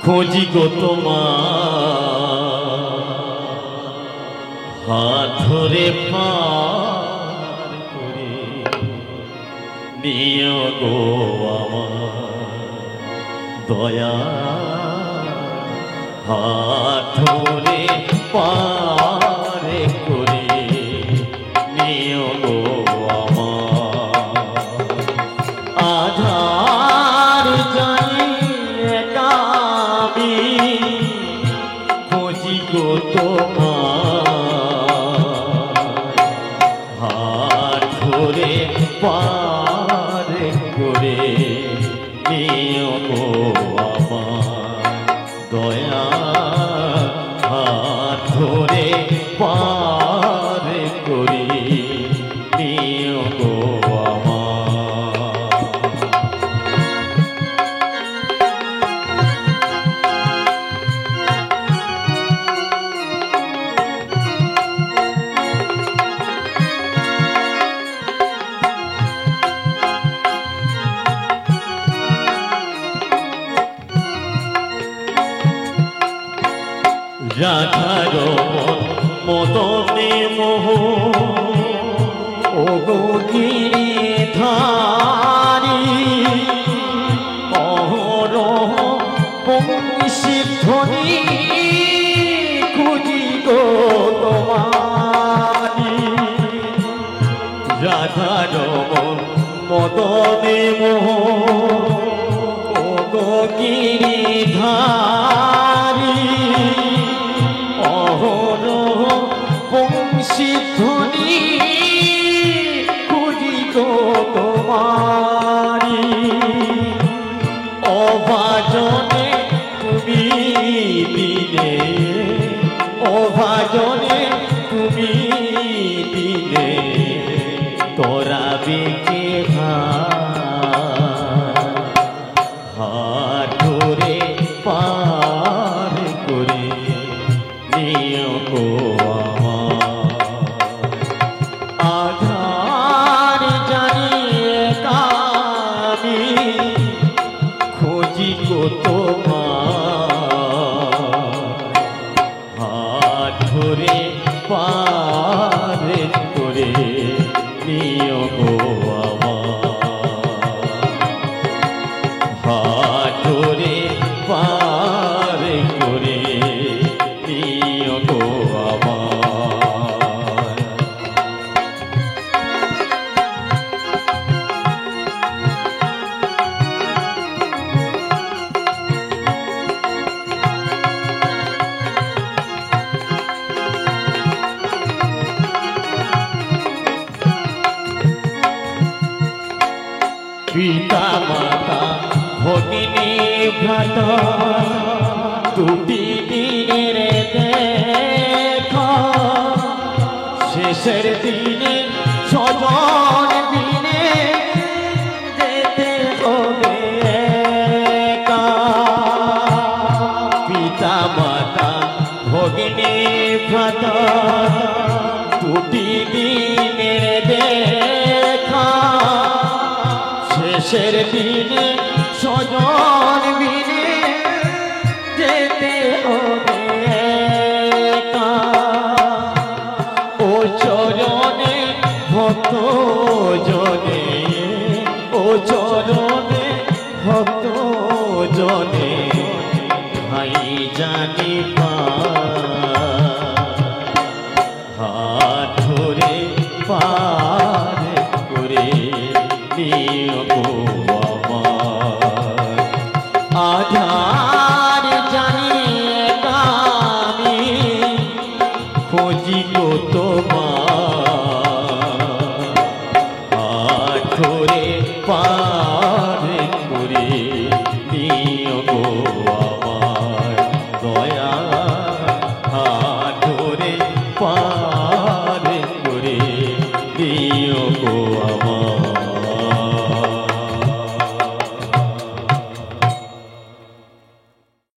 खोजी गो तुम्हार हाथ धरे पार करे नियो गो आमार दया हाथ धरे पार करे नियो गो आमार आधार जानी खोजी गो तुम्हार हाथ धरे पार करे नियो गो आमार दया हाथ धरे पार करे नियो गो রাধার মদনে মোহ ও গিরিধারী অহরহ বংশী ধ্বনি খুঁজি গো তোমারি রাধার মদনে মোহ ও গিরিধারী বংশী ধ্বনি খুঁজি গো তোমারি অভাজনে তুমি দিলে অভাজনে তুমি দিলে তোরা বেঁকে হাত ধরে পার করে নিও গো আধার জানিয়ে কামি খোঁজি গো তোমার হাত ধরে পার করে নিও গো হাত ধরে পার করে নিও গো পিতা মাতা ভগিনী ভ্রাতা দুটি দিনের দেখা শেষের দিনে স্বজন দিনে যেতে হবে একা পিতা মাতা ভগিনী ভ্রাতা দুটি দিনের দেখা শেষের দিনে স্বজন মিলে যেতে হবে একা ও চরণে ভক্ত জনে ও চরণে ভক্ত জনে ভাই জানি হাত ধরে পার করে নিও গো আমার আধার জানিয়ে কামি খোঁজি গো তোমার হাত ধরে পার করে নিও গো